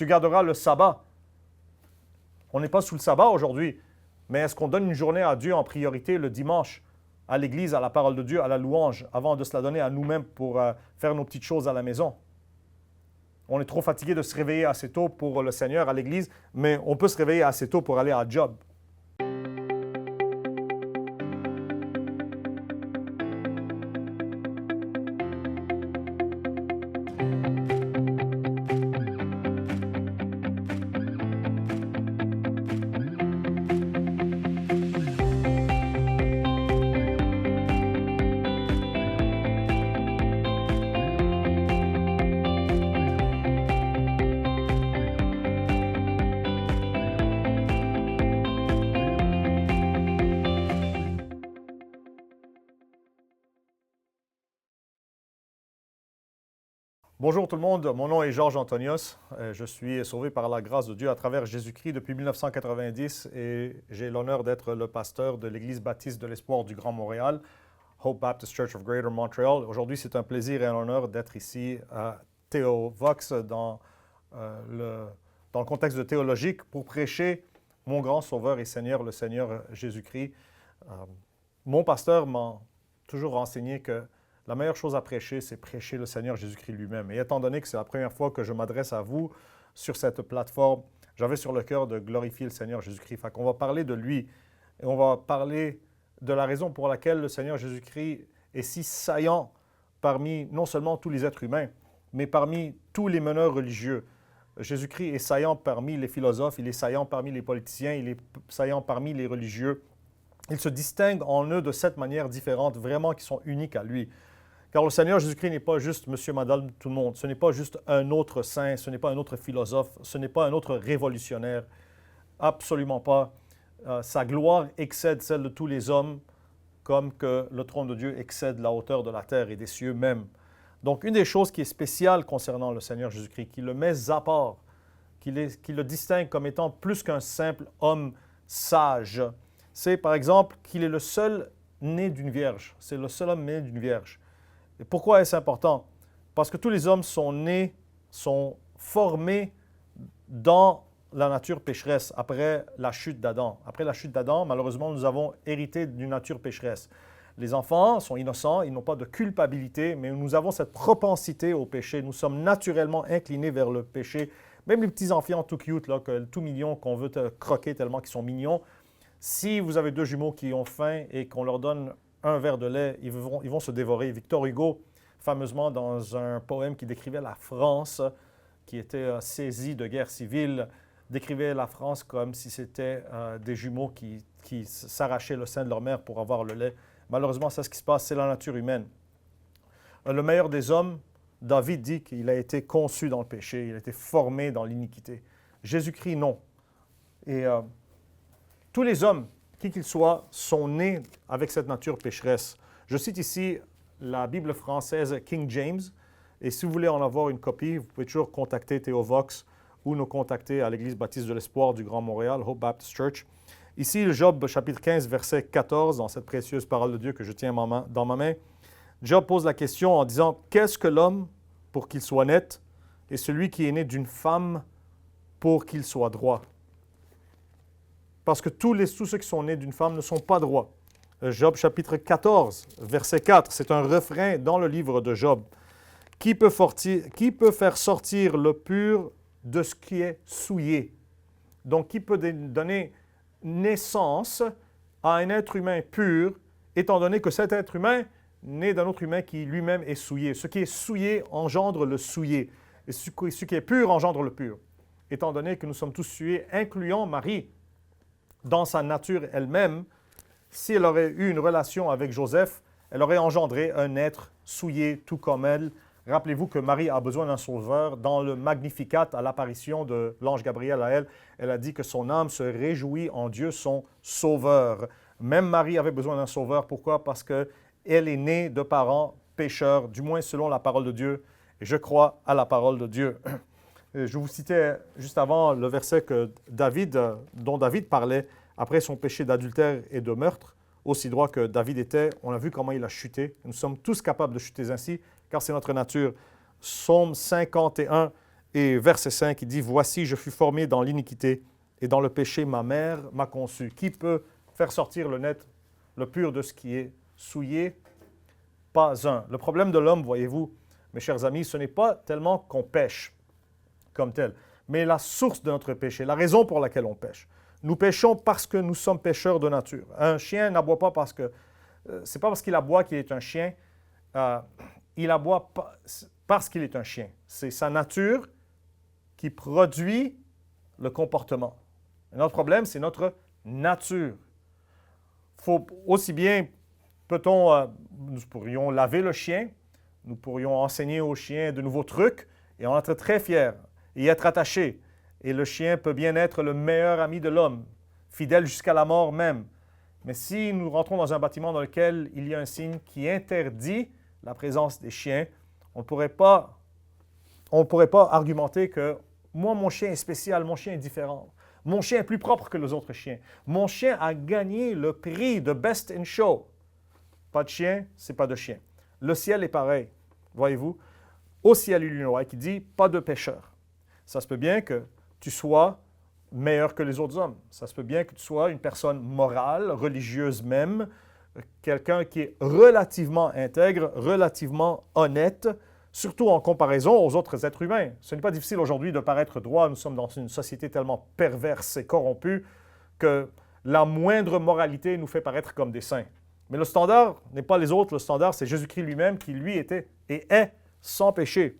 Tu garderas le sabbat. On n'est pas sous le sabbat aujourd'hui, mais est-ce qu'on donne une journée à Dieu en priorité le dimanche, à l'église, à la parole de Dieu, à la louange, avant de se la donner à nous-mêmes pour faire nos petites choses à la maison? On est trop fatigué de se réveiller assez tôt pour le Seigneur à l'église, mais on peut se réveiller assez tôt pour aller à job. Bonjour tout le monde, mon nom est Georges Antonios. Je suis sauvé par la grâce de Dieu à travers Jésus-Christ depuis 1990 et j'ai l'honneur d'être le pasteur de l'Église baptiste de l'Espoir du Grand Montréal, Hope Baptist Church of Greater Montreal. Aujourd'hui, c'est un plaisir et un honneur d'être ici à Théovox dans le contexte de théologique pour prêcher mon grand Sauveur et Seigneur, le Seigneur Jésus-Christ. Mon pasteur m'a toujours renseigné que la meilleure chose à prêcher, c'est prêcher le Seigneur Jésus-Christ lui-même. Et étant donné que c'est la première fois que je m'adresse à vous sur cette plateforme, j'avais sur le cœur de glorifier le Seigneur Jésus-Christ. Fait qu'on va parler de lui et on va parler de la raison pour laquelle le Seigneur Jésus-Christ est si saillant parmi non seulement tous les êtres humains, mais parmi tous les meneurs religieux. Jésus-Christ est saillant parmi les philosophes, il est saillant parmi les politiciens, il est saillant parmi les religieux. Il se distingue en eux de cette manière différente, vraiment qui sont uniques à lui. Car le Seigneur Jésus-Christ n'est pas juste monsieur, madame, tout le monde. Ce n'est pas juste un autre saint, ce n'est pas un autre philosophe, ce n'est pas un autre révolutionnaire. Absolument pas. Sa gloire excède celle de tous les hommes, comme que le trône de Dieu excède la hauteur de la terre et des cieux même. Donc, une des choses qui est spéciale concernant le Seigneur Jésus-Christ, qui le met à part, qui le distingue comme étant plus qu'un simple homme sage, c'est par exemple qu'il est le seul né d'une vierge. C'est le seul homme né d'une vierge. Et pourquoi est-ce important? Parce que tous les hommes sont nés, sont formés dans la nature pécheresse après la chute d'Adam. Après la chute d'Adam, malheureusement, nous avons hérité d'une nature pécheresse. Les enfants sont innocents, ils n'ont pas de culpabilité, mais nous avons cette propensité au péché. Nous sommes naturellement inclinés vers le péché. Même les petits enfants tout cute, là, tout mignons, qu'on veut te croquer tellement qu'ils sont mignons. Si vous avez deux jumeaux qui ont faim et qu'on leur donne un verre de lait, ils vont se dévorer. Victor Hugo, fameusement dans un poème qui décrivait la France, qui était saisie de guerre civile, décrivait la France comme si c'était des jumeaux qui s'arrachaient le sein de leur mère pour avoir le lait. Malheureusement, c'est ce qui se passe, c'est la nature humaine. Le meilleur des hommes, David dit qu'il a été conçu dans le péché, il a été formé dans l'iniquité. Jésus-Christ, non. Et tous les hommes, qui qu'ils soient, sont nés avec cette nature pécheresse. Je cite ici la Bible française King James, et si vous voulez en avoir une copie, vous pouvez toujours contacter Théovox ou nous contacter à l'Église baptiste de l'Espoir du Grand Montréal, Hope Baptist Church. Ici, Job, chapitre 15, verset 14, dans cette précieuse parole de Dieu que je tiens dans ma main, Job pose la question en disant « Qu'est-ce que l'homme pour qu'il soit net, et celui qui est né d'une femme pour qu'il soit droit ?» Parce que tous ceux qui sont nés d'une femme ne sont pas droits. Job chapitre 14, verset 4, c'est un refrain dans le livre de Job. Qui peut faire sortir le pur de ce qui est souillé? Donc, qui peut donner naissance à un être humain pur, étant donné que cet être humain naît d'un autre humain qui lui-même est souillé. Ce qui est souillé engendre le souillé, et ce qui est pur engendre le pur. Étant donné que nous sommes tous souillés, incluant Marie, dans sa nature elle-même, si elle aurait eu une relation avec Joseph, elle aurait engendré un être souillé tout comme elle. Rappelez-vous que Marie a besoin d'un sauveur. Dans le Magnificat, à l'apparition de l'ange Gabriel à elle, elle a dit que son âme se réjouit en Dieu, son sauveur. Même Marie avait besoin d'un sauveur. Pourquoi? Parce qu'elle est née de parents pécheurs, du moins selon la parole de Dieu. Et je crois à la parole de Dieu. Je vous citais juste avant le verset dont David parlait après son péché d'adultère et de meurtre, aussi droit que David était. On a vu comment il a chuté. Nous sommes tous capables de chuter ainsi, car c'est notre nature. Psaume 51 Et verset 5, il dit, « Voici, je fus formé dans l'iniquité, et dans le péché, ma mère m'a conçu. » Qui peut faire sortir le net, le pur de ce qui est souillé? Pas un. Le problème de l'homme, voyez-vous, mes chers amis, ce n'est pas tellement qu'on pêche comme tel, mais la source de notre péché, la raison pour laquelle on pêche. Nous péchons parce que nous sommes pécheurs de nature. Un chien n'aboie pas parce que... c'est pas parce qu'il aboie qu'il est un chien. Il aboie parce qu'il est un chien. C'est sa nature qui produit le comportement. Notre problème, c'est notre nature. Faut aussi bien, nous pourrions laver le chien, nous pourrions enseigner au chien de nouveaux trucs et en être très fiers et y être attachés. Et le chien peut bien être le meilleur ami de l'homme, fidèle jusqu'à la mort même. Mais si nous rentrons dans un bâtiment dans lequel il y a un signe qui interdit la présence des chiens, on ne pourrait pas argumenter que moi, mon chien est spécial, mon chien est différent. Mon chien est plus propre que les autres chiens. Mon chien a gagné le prix de Best in Show. Pas de chien, c'est pas de chien. Le ciel est pareil, voyez-vous. Au ciel, il y a une loi qui dit pas de pécheur. Ça se peut bien que tu sois meilleur que les autres hommes. Ça se peut bien que tu sois une personne morale, religieuse même, quelqu'un qui est relativement intègre, relativement honnête, surtout en comparaison aux autres êtres humains. Ce n'est pas difficile aujourd'hui de paraître droit. Nous sommes dans une société tellement perverse et corrompue que la moindre moralité nous fait paraître comme des saints. Mais le standard n'est pas les autres. Le standard, c'est Jésus-Christ lui-même qui, lui, était et est sans péché.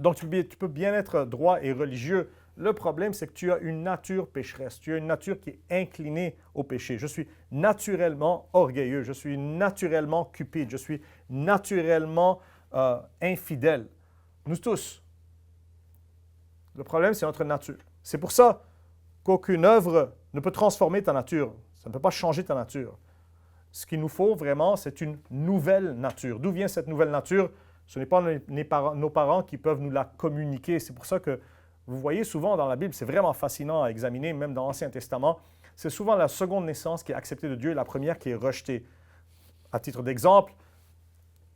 Donc, tu peux bien être droit et religieux. Le problème, c'est que tu as une nature pécheresse. Tu as une nature qui est inclinée au péché. Je suis naturellement orgueilleux. Je suis naturellement cupide. Je suis naturellement infidèle. Nous tous. Le problème, c'est notre nature. C'est pour ça qu'aucune œuvre ne peut transformer ta nature. Ça ne peut pas changer ta nature. Ce qu'il nous faut vraiment, c'est une nouvelle nature. D'où vient cette nouvelle nature? Ce n'est pas nos parents qui peuvent nous la communiquer. C'est pour ça que vous voyez souvent dans la Bible, c'est vraiment fascinant à examiner, même dans l'Ancien Testament, c'est souvent la seconde naissance qui est acceptée de Dieu et la première qui est rejetée. À titre d'exemple,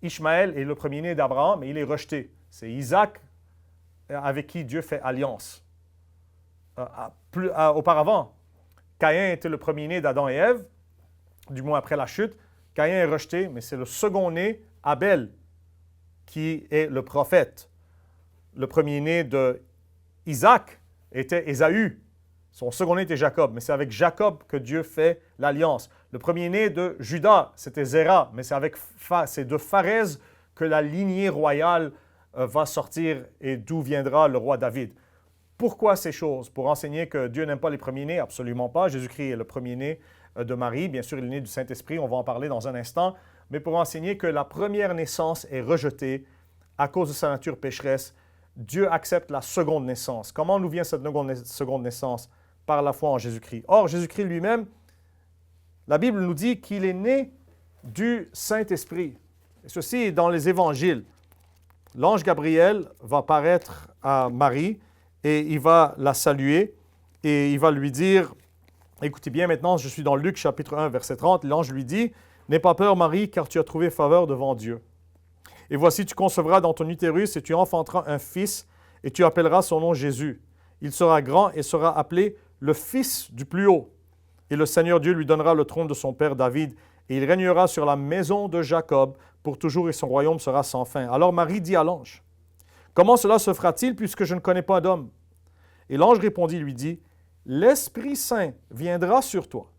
Ishmaël est le premier-né d'Abraham, mais il est rejeté. C'est Isaac avec qui Dieu fait alliance. Auparavant, Caïn était le premier-né d'Adam et Ève, du moins après la chute. Caïn est rejeté, mais c'est le second-né, Abel, qui est le prophète. Le premier-né d'Isaac était Ésaü. Son second-né était Jacob, mais c'est avec Jacob que Dieu fait l'alliance. Le premier-né de Judas, c'était Zéra, mais c'est de Pharez que la lignée royale va sortir et d'où viendra le roi David. Pourquoi ces choses? Pour enseigner que Dieu n'aime pas les premiers-nés? Absolument pas. Jésus-Christ est le premier-né de Marie. Bien sûr, il est né du Saint-Esprit, on va en parler dans un instant. Mais pour enseigner que la première naissance est rejetée à cause de sa nature pécheresse, Dieu accepte la seconde naissance. Comment nous vient cette seconde naissance? Par la foi en Jésus-Christ. Or, Jésus-Christ lui-même, la Bible nous dit qu'il est né du Saint-Esprit. Et ceci est dans les évangiles. L'ange Gabriel va paraître à Marie et il va la saluer et il va lui dire, écoutez bien maintenant, je suis dans Luc chapitre 1, verset 30, l'ange lui dit, « N'aie pas peur Marie, car tu as trouvé faveur devant Dieu. Et voici, tu concevras dans ton utérus et tu enfanteras un fils et tu appelleras son nom Jésus. Il sera grand et sera appelé le Fils du Plus-Haut. Et le Seigneur Dieu lui donnera le trône de son père David, et il régnera sur la maison de Jacob pour toujours, et son royaume sera sans fin. » Alors Marie dit à l'ange, « Comment cela se fera-t-il puisque je ne connais pas d'homme? » Et l'ange répondit, lui dit, « L'Esprit Saint viendra sur toi,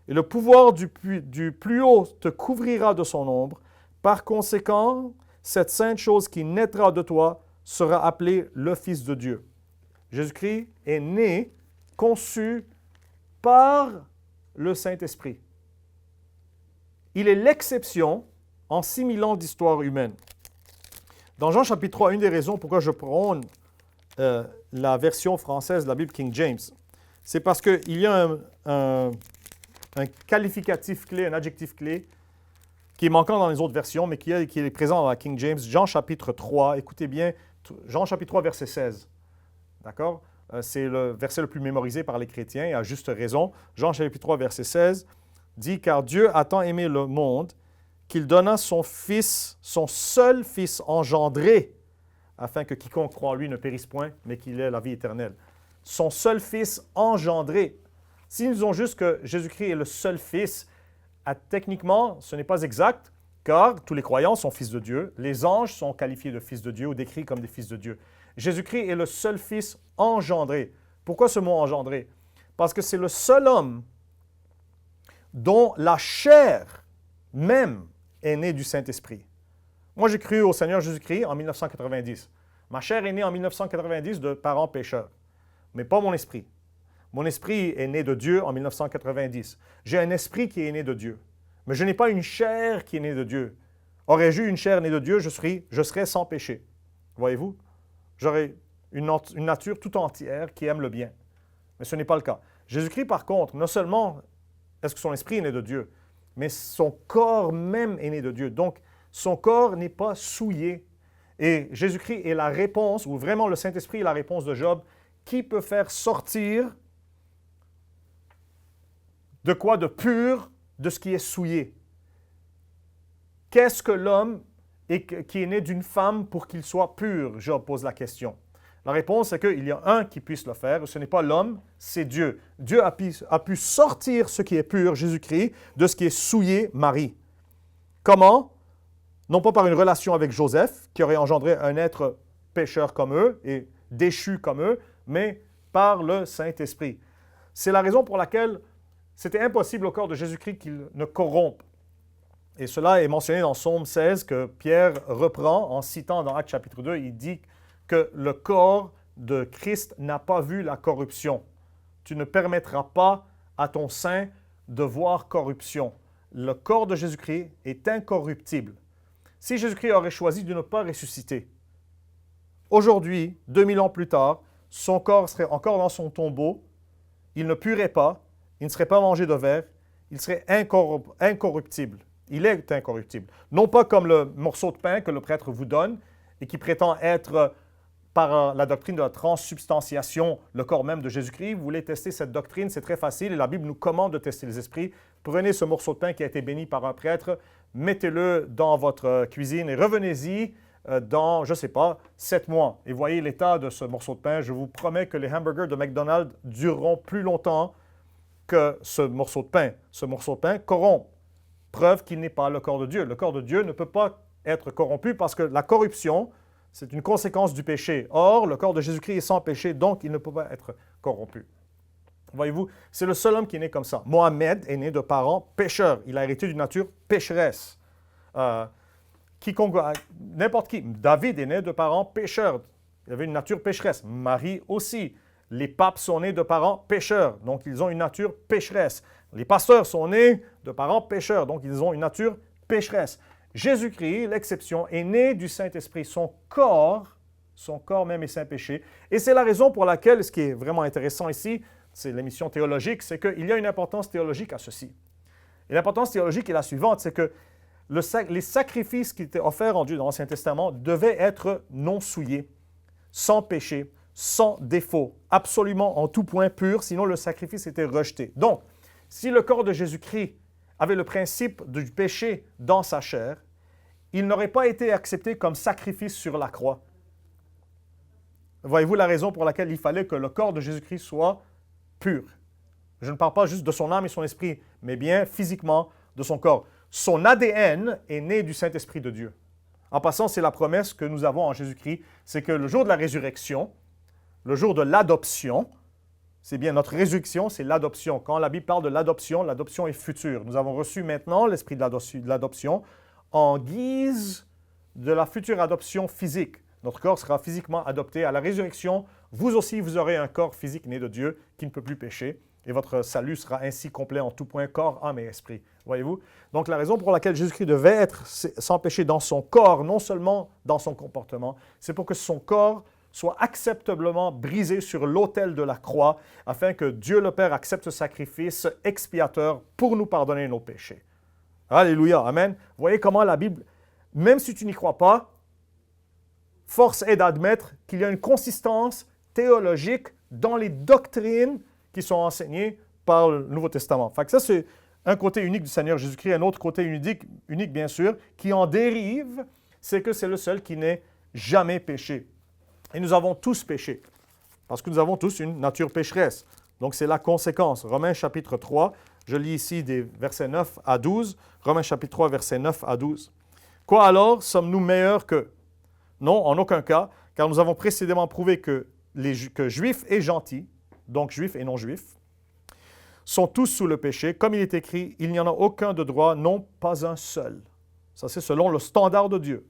et le pouvoir du Plus-Haut te couvrira de son ombre. Par conséquent, cette sainte chose qui naîtra de toi sera appelée le Fils de Dieu. » Jésus-Christ est né, conçu par le Saint-Esprit. Il est l'exception en 6000 ans d'histoire humaine. Dans Jean chapitre 3, une des raisons pourquoi je prône la version française de la Bible King James, c'est parce qu'il y a un qualificatif clé, un adjectif clé, qui est manquant dans les autres versions, mais qui est présent dans la King James. Jean chapitre 3, écoutez bien, Jean chapitre 3, verset 16. D'accord? C'est le verset le plus mémorisé par les chrétiens, et à juste raison. Jean chapitre 3, verset 16, dit « Car Dieu a tant aimé le monde qu'il donna son Fils, son seul Fils engendré, afin que quiconque croit en lui ne périsse point, mais qu'il ait la vie éternelle. Son seul Fils engendré. Si nous disons juste que Jésus-Christ est le seul Fils, techniquement, ce n'est pas exact, car tous les croyants sont fils de Dieu. Les anges sont qualifiés de fils de Dieu ou décrits comme des fils de Dieu. Jésus-Christ est le seul Fils engendré. Pourquoi ce mot engendré? Parce que c'est le seul homme dont la chair même est née du Saint-Esprit. Moi, j'ai cru au Seigneur Jésus-Christ en 1990. Ma chair est née en 1990 de parents pécheurs, mais pas mon esprit. Mon esprit est né de Dieu en 1990. J'ai un esprit qui est né de Dieu, mais je n'ai pas une chair qui est née de Dieu. Aurais-je eu une chair née de Dieu, je serais sans péché. Voyez-vous? J'aurais une nature tout entière qui aime le bien. Mais ce n'est pas le cas. Jésus-Christ, par contre, non seulement est-ce que son esprit est né de Dieu, mais son corps même est né de Dieu. Donc, son corps n'est pas souillé. Et Jésus-Christ est la réponse, ou vraiment le Saint-Esprit est la réponse de Job, qui peut faire sortir de quoi de pur de ce qui est souillé. Qu'est-ce que l'homme qui est né d'une femme pour qu'il soit pur? Job pose la question. La réponse est qu'il y a un qui puisse le faire, ce n'est pas l'homme, c'est Dieu. Dieu a pu sortir ce qui est pur, Jésus-Christ, de ce qui est souillé, Marie. Comment? Non pas par une relation avec Joseph, qui aurait engendré un être pécheur comme eux et déchu comme eux, mais par le Saint-Esprit. C'est la raison pour laquelle c'était impossible au corps de Jésus-Christ qu'il ne corrompe. Et cela est mentionné dans Psaume 16 que Pierre reprend en citant dans Actes chapitre 2. Il dit que le corps de Christ n'a pas vu la corruption. Tu ne permettras pas à ton sein de voir corruption. Le corps de Jésus-Christ est incorruptible. Si Jésus-Christ aurait choisi de ne pas ressusciter, aujourd'hui, 2000 ans plus tard, son corps serait encore dans son tombeau, il ne puerait pas, il ne serait pas mangé de verre, il serait incorruptible. Il est incorruptible. Non pas comme le morceau de pain que le prêtre vous donne et qui prétend être, par la doctrine de la transsubstantiation, le corps même de Jésus-Christ. Vous voulez tester cette doctrine, c'est très facile et la Bible nous commande de tester les esprits. Prenez ce morceau de pain qui a été béni par un prêtre, mettez-le dans votre cuisine et revenez-y dans, je ne sais pas, 7 mois. Et voyez l'état de ce morceau de pain. Je vous promets que les hamburgers de McDonald's dureront plus longtemps que ce morceau de pain. Ce morceau de pain corrompt. Preuve qu'il n'est pas le corps de Dieu. Le corps de Dieu ne peut pas être corrompu parce que la corruption, c'est une conséquence du péché. Or, le corps de Jésus-Christ est sans péché, donc il ne peut pas être corrompu. Voyez-vous, c'est le seul homme qui est né comme ça. Mohamed est né de parents pécheurs. Il a hérité d'une nature pécheresse. N'importe qui. David est né de parents pécheurs. Il avait une nature pécheresse. Marie aussi. Les papes sont nés de parents pécheurs, donc ils ont une nature pécheresse. Les pasteurs sont nés de parents pécheurs, donc ils ont une nature pécheresse. Jésus-Christ, l'exception, est né du Saint-Esprit. Son corps même est sans péché. Et c'est la raison pour laquelle, ce qui est vraiment intéressant ici, c'est l'émission théologique, c'est qu'il y a une importance théologique à ceci. Et l'importance théologique est la suivante, c'est que les sacrifices qui étaient offerts en Dieu dans l'Ancien Testament devaient être non souillés, sans péché, sans défaut, absolument en tout point pur, sinon le sacrifice était rejeté. Donc, si le corps de Jésus-Christ avait le principe du péché dans sa chair, il n'aurait pas été accepté comme sacrifice sur la croix. Voyez-vous la raison pour laquelle il fallait que le corps de Jésus-Christ soit pur? Je ne parle pas juste de son âme et son esprit, mais bien physiquement de son corps. Son ADN est né du Saint-Esprit de Dieu. En passant, c'est la promesse que nous avons en Jésus-Christ, c'est que le jour de la résurrection, le jour de l'adoption, c'est bien notre résurrection, c'est l'adoption. Quand la Bible parle de l'adoption est future. Nous avons reçu maintenant l'esprit de l'adoption en guise de la future adoption physique. Notre corps sera physiquement adopté à la résurrection. Vous aussi, vous aurez un corps physique né de Dieu qui ne peut plus pécher. Et votre salut sera ainsi complet en tout point, corps, âme et esprit. Voyez-vous? Donc, la raison pour laquelle Jésus-Christ devait être sans péché dans son corps, non seulement dans son comportement, c'est pour que son corps soit acceptablement brisé sur l'autel de la croix, afin que Dieu le Père accepte ce sacrifice expiateur pour nous pardonner nos péchés. Alléluia, amen. Voyez comment la Bible, même si tu n'y crois pas, force est d'admettre qu'il y a une consistance théologique dans les doctrines qui sont enseignées par le Nouveau Testament. Fait que ça, c'est un côté unique du Seigneur Jésus-Christ, un autre côté unique bien sûr, qui en dérive, c'est que c'est le seul qui n'est jamais péché. Et nous avons tous péché, parce que nous avons tous une nature pécheresse. Donc, c'est la conséquence. Romains chapitre 3, je lis ici des versets 9 à 12. Romains chapitre 3, versets 9 à 12. Quoi alors, sommes-nous meilleurs qu'eux? Non, en aucun cas, car nous avons précédemment prouvé que juifs et gentils, donc juifs et non-juifs, sont tous sous le péché. Comme il est écrit, il n'y en a aucun de droit, non pas un seul. Ça, c'est selon le standard de Dieu.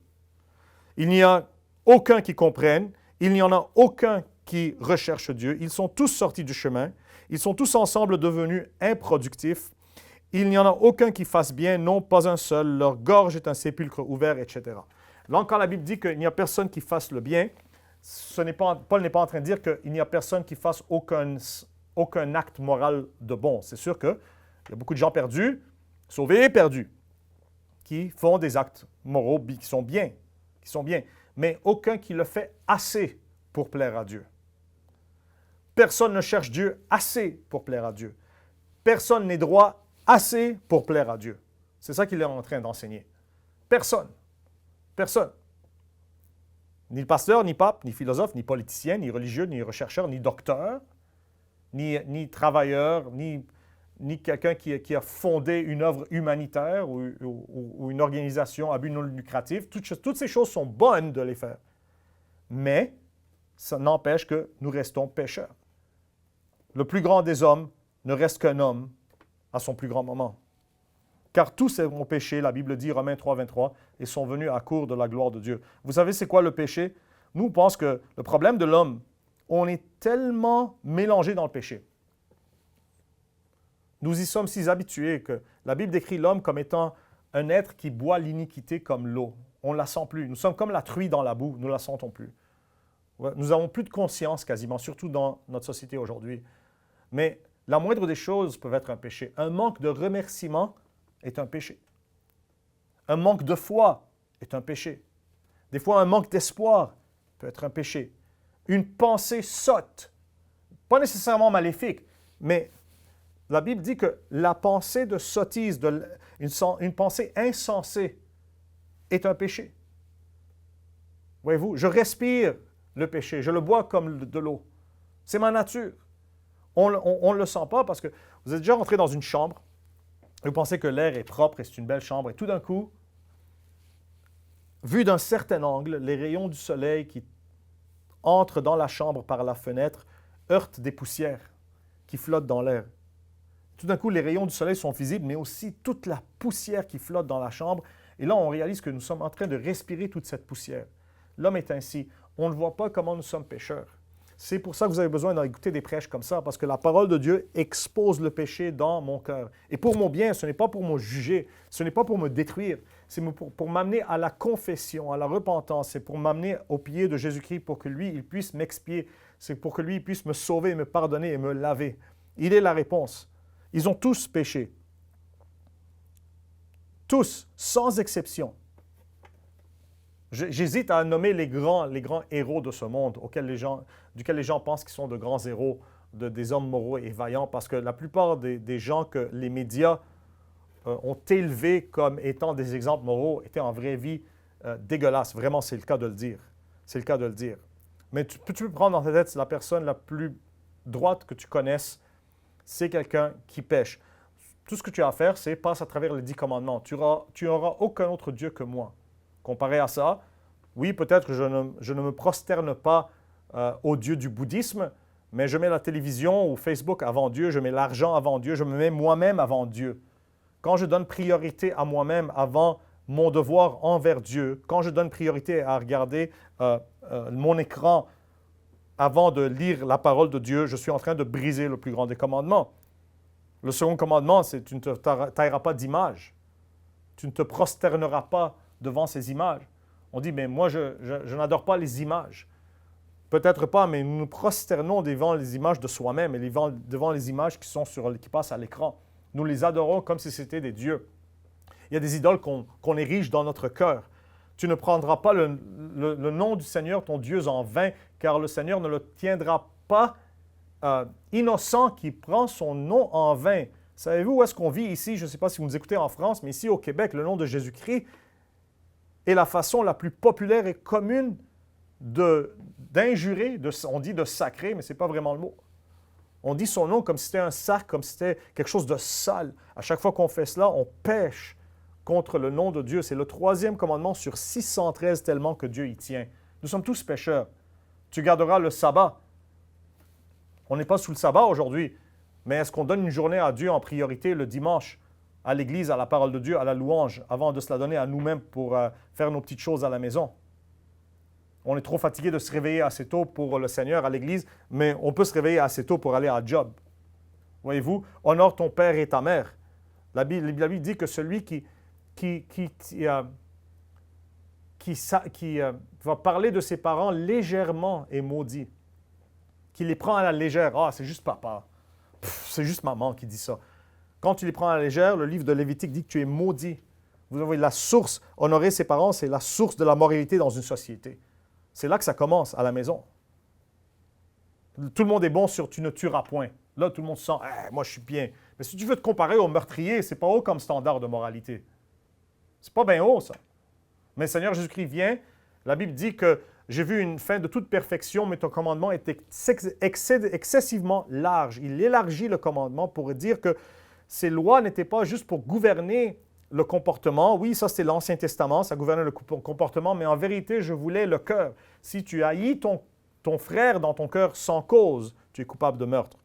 Il n'y a aucun qui comprenne, il n'y en a aucun qui recherche Dieu. Ils sont tous sortis du chemin. Ils sont tous ensemble devenus improductifs. Il n'y en a aucun qui fasse bien, non pas un seul. Leur gorge est un sépulcre ouvert, etc. Là, quand la Bible dit qu'il n'y a personne qui fasse le bien, Paul n'est pas en train de dire qu'il n'y a personne qui fasse aucun acte moral de bon. C'est sûr qu'il y a beaucoup de gens perdus, sauvés et perdus, qui font des actes moraux qui sont bien, mais aucun qui le fait assez pour plaire à Dieu. Personne ne cherche Dieu assez pour plaire à Dieu. Personne n'est droit assez pour plaire à Dieu. C'est ça qu'il est en train d'enseigner. Personne. Personne. Ni le pasteur, ni pape, ni philosophe, ni politicien, ni religieux, ni rechercheur, ni docteur, ni travailleur, ni quelqu'un qui a fondé une œuvre humanitaire ou une organisation à but non lucratif. Toutes ces choses sont bonnes de les faire. Mais ça n'empêche que nous restons pécheurs. Le plus grand des hommes ne reste qu'un homme à son plus grand moment. Car tous ont péché, la Bible dit, Romains 3, 23, et sont venus à court de la gloire de Dieu. Vous savez, c'est quoi le péché? Nous, on pense que le problème de l'homme, on est tellement mélangé dans le péché. Nous y sommes si habitués que la Bible décrit l'homme comme étant un être qui boit l'iniquité comme l'eau. On ne la sent plus. Nous sommes comme la truie dans la boue, nous ne la sentons plus. Nous n'avons plus de conscience quasiment, surtout dans notre société aujourd'hui. Mais la moindre des choses peut être un péché. Un manque de remerciement est un péché. Un manque de foi est un péché. Des fois, un manque d'espoir peut être un péché. Une pensée sotte, pas nécessairement maléfique, mais la Bible dit que la pensée de sottise, une pensée insensée est un péché. Voyez-vous, je respire le péché, je le bois comme de l'eau. C'est ma nature. On ne le sent pas parce que vous êtes déjà rentré dans une chambre, et vous pensez que l'air est propre et c'est une belle chambre, et tout d'un coup, vu d'un certain angle, les rayons du soleil qui entrent dans la chambre par la fenêtre heurtent des poussières qui flottent dans l'air. Tout d'un coup, les rayons du soleil sont visibles, mais aussi toute la poussière qui flotte dans la chambre. Et là, on réalise que nous sommes en train de respirer toute cette poussière. L'homme est ainsi. On ne voit pas comment nous sommes pécheurs. C'est pour ça que vous avez besoin d'écouter des prêches comme ça, parce que la parole de Dieu expose le péché dans mon cœur. Et pour mon bien, ce n'est pas pour me juger, ce n'est pas pour me détruire, c'est pour m'amener à la confession, à la repentance, c'est pour m'amener au pied de Jésus-Christ pour que lui, il puisse m'expier, c'est pour que lui, il puisse me sauver, me pardonner et me laver. Il est la réponse. Ils ont tous péché. Tous, sans exception. J'hésite à nommer les grands héros de ce monde duquel les gens pensent qu'ils sont de grands héros, des hommes moraux et vaillants, parce que la plupart des gens que les médias ont élevés comme étant des exemples moraux étaient en vraie vie dégueulasses. Vraiment, c'est le cas de le dire. C'est le cas de le dire. Mais tu peux prendre dans ta tête la personne la plus droite que tu connaisses, c'est quelqu'un qui pêche. Tout ce que tu as à faire, c'est passe à travers les 10 commandements. Tu n'auras aucun autre Dieu que moi. Comparé à ça, oui, peut-être que je ne me prosterne pas au Dieu du bouddhisme, mais je mets la télévision ou Facebook avant Dieu, je mets l'argent avant Dieu, je me mets moi-même avant Dieu. Quand je donne priorité à moi-même avant mon devoir envers Dieu, quand je donne priorité à regarder mon écran avant de lire la parole de Dieu, je suis en train de briser le plus grand des commandements. Le second commandement, c'est tu ne te tailleras pas d'image. Tu ne te prosterneras pas devant ces images. On dit, mais moi, je n'adore pas les images. Peut-être pas, mais nous nous prosternons devant les images de soi-même et devant les images qui passent à l'écran. Nous les adorons comme si c'était des dieux. Il y a des idoles qu'on érige dans notre cœur. Tu ne prendras pas le nom du Seigneur, ton Dieu, en vain, car le Seigneur ne le tiendra pas innocent qui prend son nom en vain. Savez-vous où est-ce qu'on vit ici? Je ne sais pas si vous nous écoutez en France, mais ici au Québec, le nom de Jésus-Christ est la façon la plus populaire et commune d'injurer, on dit de sacrer, mais ce n'est pas vraiment le mot. On dit son nom comme si c'était un sac, comme si c'était quelque chose de sale. À chaque fois qu'on fait cela, on pêche contre le nom de Dieu. C'est le 3e commandement sur 613 tellement que Dieu y tient. Nous sommes tous pécheurs. Tu garderas le sabbat. On n'est pas sous le sabbat aujourd'hui, mais est-ce qu'on donne une journée à Dieu en priorité le dimanche, à l'église, à la parole de Dieu, à la louange, avant de se la donner à nous-mêmes pour faire nos petites choses à la maison? On est trop fatigué de se réveiller assez tôt pour le Seigneur à l'église, mais on peut se réveiller assez tôt pour aller à job. Voyez-vous, honore ton père et ta mère. La Bible dit que celui qui va parler de ses parents légèrement est maudit. Qui les prend à la légère. Ah, c'est juste papa. C'est juste maman qui dit ça. Quand tu les prends à la légère, le livre de Lévitique dit que tu es maudit. Vous avez la source. Honorer ses parents, c'est la source de la moralité dans une société. C'est là que ça commence, à la maison. Tout le monde est bon sur « tu ne tueras point ». Là, tout le monde se sent « moi, je suis bien ». Mais si tu veux te comparer au meurtrier, c'est pas haut comme standard de moralité. C'est pas bien haut, ça. Mais le Seigneur Jésus-Christ vient, la Bible dit que « j'ai vu une fin de toute perfection, mais ton commandement est excessivement large ». Il élargit le commandement pour dire que ces lois n'étaient pas juste pour gouverner le comportement. Oui, ça, c'était l'Ancien Testament, ça gouvernait le comportement, mais en vérité, je voulais le cœur. Si tu haïs ton frère dans ton cœur sans cause, tu es coupable de meurtre.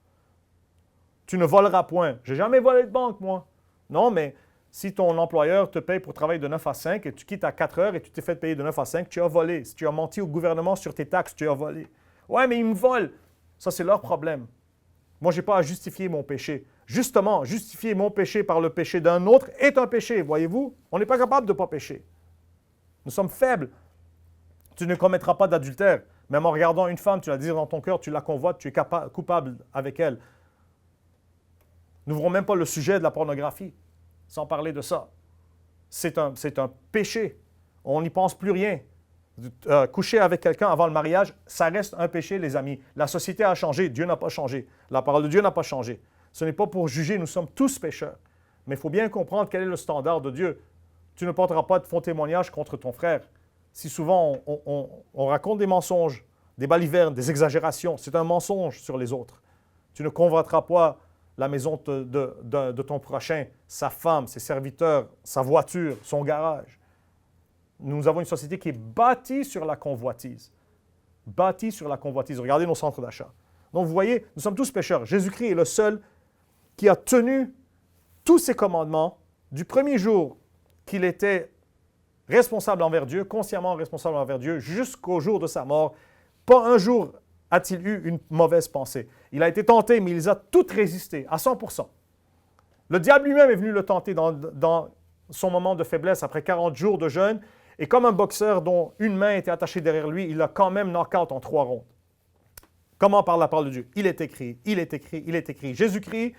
Tu ne voleras point. J'ai jamais volé de banque, moi. Non, mais si ton employeur te paye pour travailler de 9 à 5 et tu quittes à 4 heures et tu t'es fait payer de 9 à 5, tu as volé. Si tu as menti au gouvernement sur tes taxes, tu as volé. Ouais, mais ils me volent. Ça, c'est leur problème. Moi, je n'ai pas à justifier mon péché. Justement, justifier mon péché par le péché d'un autre est un péché, voyez-vous? On n'est pas capable de ne pas pécher. Nous sommes faibles. Tu ne commettras pas d'adultère. Même en regardant une femme, tu la désires dans ton cœur, tu la convoites, tu es coupable avec elle. N'ouvrons même pas le sujet de la pornographie, sans parler de ça. C'est un péché. On n'y pense plus rien. Coucher avec quelqu'un avant le mariage, ça reste un péché, les amis. La société a changé, Dieu n'a pas changé. La parole de Dieu n'a pas changé. Ce n'est pas pour juger, nous sommes tous pécheurs. Mais il faut bien comprendre quel est le standard de Dieu. Tu ne porteras pas de faux témoignages contre ton frère. Si souvent on raconte des mensonges, des balivernes, des exagérations, c'est un mensonge sur les autres. Tu ne convoiteras pas la maison de ton prochain, sa femme, ses serviteurs, sa voiture, son garage. Nous avons une société qui est bâtie sur la convoitise. Bâtie sur la convoitise. Regardez nos centres d'achat. Donc vous voyez, nous sommes tous pécheurs. Jésus-Christ est le seul qui a tenu tous ses commandements du premier jour qu'il était responsable envers Dieu, consciemment responsable envers Dieu, jusqu'au jour de sa mort. Pas un jour a-t-il eu une mauvaise pensée. Il a été tenté, mais il les a toutes résistées, à 100%. Le diable lui-même est venu le tenter dans son moment de faiblesse après 40 jours de jeûne, et comme un boxeur dont une main était attachée derrière lui, il a quand même knock-out en 3 rondes. Comment par la parole de Dieu? Il est écrit, il est écrit, il est écrit. Jésus-Christ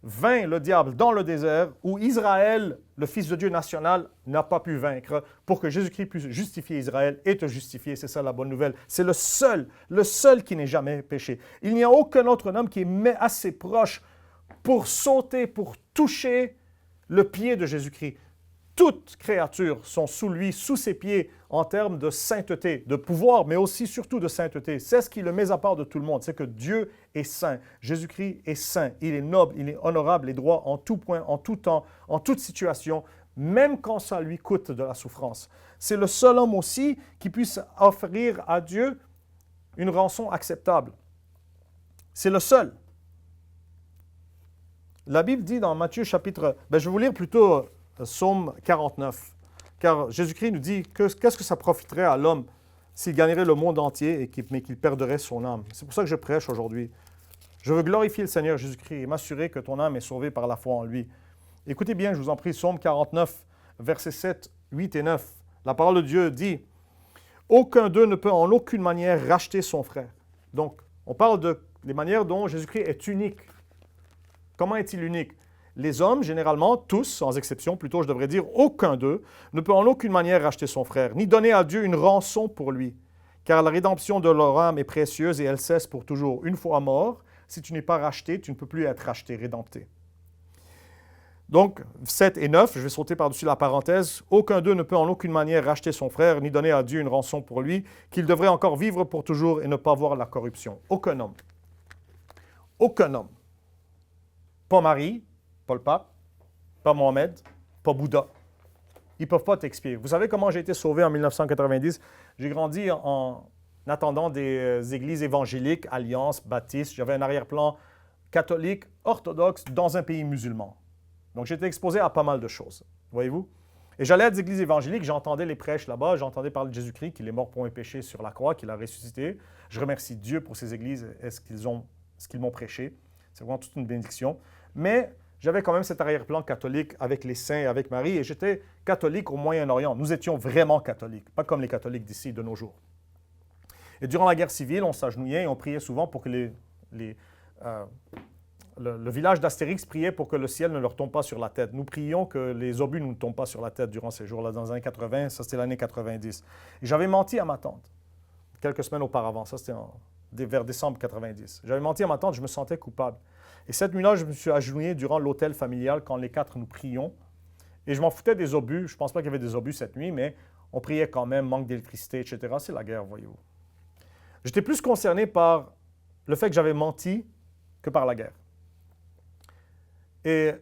vainc le diable dans le désert où Israël, le Fils de Dieu national, n'a pas pu vaincre pour que Jésus-Christ puisse justifier Israël et te justifier. C'est ça la bonne nouvelle. C'est le seul qui n'ait jamais péché. Il n'y a aucun autre homme qui est assez proche pour sauter, pour toucher le pied de Jésus-Christ. Toutes créatures sont sous lui, sous ses pieds, en termes de sainteté, de pouvoir, mais aussi surtout de sainteté. C'est ce qui le met à part de tout le monde, c'est que Dieu est saint. Jésus-Christ est saint. Il est noble, il est honorable et droit en tout point, en tout temps, en toute situation, même quand ça lui coûte de la souffrance. C'est le seul homme aussi qui puisse offrir à Dieu une rançon acceptable. C'est le seul. La Bible dit dans Matthieu chapitre... je vais vous lire plutôt Psaume 49. Car Jésus-Christ nous dit qu'est-ce que ça profiterait à l'homme s'il gagnerait le monde entier mais qu'il perdrait son âme. C'est pour ça que je prêche aujourd'hui. Je veux glorifier le Seigneur Jésus-Christ et m'assurer que ton âme est sauvée par la foi en lui. Écoutez bien, je vous en prie, Psaume 49, versets 7, 8 et 9. La parole de Dieu dit « Aucun d'eux ne peut en aucune manière racheter son frère. » Donc, on parle des manières dont Jésus-Christ est unique. Comment est-il unique? Les hommes, généralement, tous, sans exception, plutôt je devrais dire aucun d'eux, ne peut en aucune manière racheter son frère, ni donner à Dieu une rançon pour lui. Car la rédemption de leur âme est précieuse et elle cesse pour toujours. Une fois mort, si tu n'es pas racheté, tu ne peux plus être racheté, rédempté. Donc, 7 et 9, je vais sauter par-dessus la parenthèse. Aucun d'eux ne peut en aucune manière racheter son frère, ni donner à Dieu une rançon pour lui, qu'il devrait encore vivre pour toujours et ne pas voir la corruption. Aucun homme. Aucun homme. Pas Marie, pas le pape, pas Mohamed, pas Bouddha. Ils ne peuvent pas t'expier. Vous savez comment j'ai été sauvé en 1990? J'ai grandi en attendant des églises évangéliques, alliances, baptistes. J'avais un arrière-plan catholique, orthodoxe, dans un pays musulman. Donc, j'étais exposé à pas mal de choses, voyez-vous. Et j'allais à des églises évangéliques, j'entendais les prêches là-bas, j'entendais parler de Jésus-Christ, qu'il est mort pour mes péchés sur la croix, qu'il a ressuscité. Je remercie Dieu pour ces églises et ce qu'ils m'ont prêché. C'est vraiment toute une bénédiction. Mais j'avais quand même cet arrière-plan catholique avec les saints et avec Marie, et j'étais catholique au Moyen-Orient. Nous étions vraiment catholiques, pas comme les catholiques d'ici de nos jours. Et durant la guerre civile, on s'agenouillait et on priait souvent pour que le village d'Astérix priait pour que le ciel ne leur tombe pas sur la tête. Nous prions que les obus ne nous tombent pas sur la tête durant ces jours-là, dans les années 80, ça c'était l'année 90. Et j'avais menti à ma tante, quelques semaines auparavant, ça c'était vers décembre 90. J'avais menti à ma tante, je me sentais coupable. Et cette nuit-là, je me suis agenouillé durant l'autel familial quand les quatre nous prions. Et je m'en foutais des obus, je ne pense pas qu'il y avait des obus cette nuit, mais on priait quand même, manque d'électricité, etc. C'est la guerre, voyez-vous. J'étais plus concerné par le fait que j'avais menti que par la guerre. Et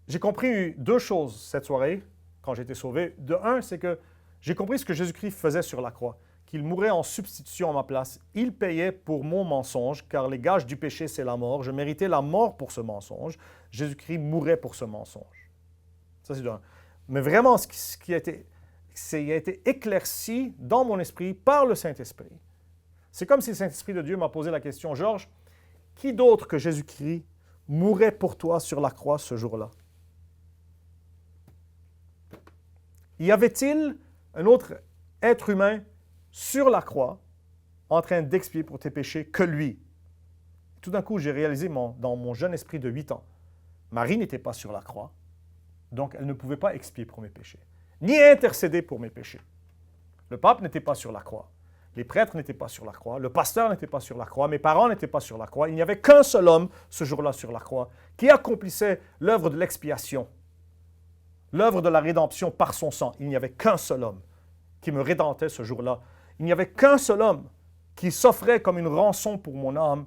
j'ai compris deux choses cette soirée, quand j'ai été sauvé. De un, c'est que j'ai compris ce que Jésus-Christ faisait sur la croix, qu'il mourait en substitution à ma place. Il payait pour mon mensonge, car les gages du péché, c'est la mort. Je méritais la mort pour ce mensonge. Jésus-Christ mourait pour ce mensonge. Ça, c'est de un. Mais vraiment, ce qui a été éclairci dans mon esprit par le Saint-Esprit. C'est comme si le Saint-Esprit de Dieu m'a posé la question, Georges, qui d'autre que Jésus-Christ mourrait pour toi sur la croix ce jour-là? Y avait-il un autre être humain sur la croix en train d'expier pour tes péchés que lui? Tout d'un coup, j'ai réalisé dans mon jeune esprit de 8 ans, Marie n'était pas sur la croix, donc elle ne pouvait pas expier pour mes péchés, ni intercéder pour mes péchés. Le pape n'était pas sur la croix. Les prêtres n'étaient pas sur la croix, le pasteur n'était pas sur la croix, mes parents n'étaient pas sur la croix. Il n'y avait qu'un seul homme ce jour-là sur la croix qui accomplissait l'œuvre de l'expiation, l'œuvre de la rédemption par son sang. Il n'y avait qu'un seul homme qui me rédemptait ce jour-là. Il n'y avait qu'un seul homme qui s'offrait comme une rançon pour mon âme.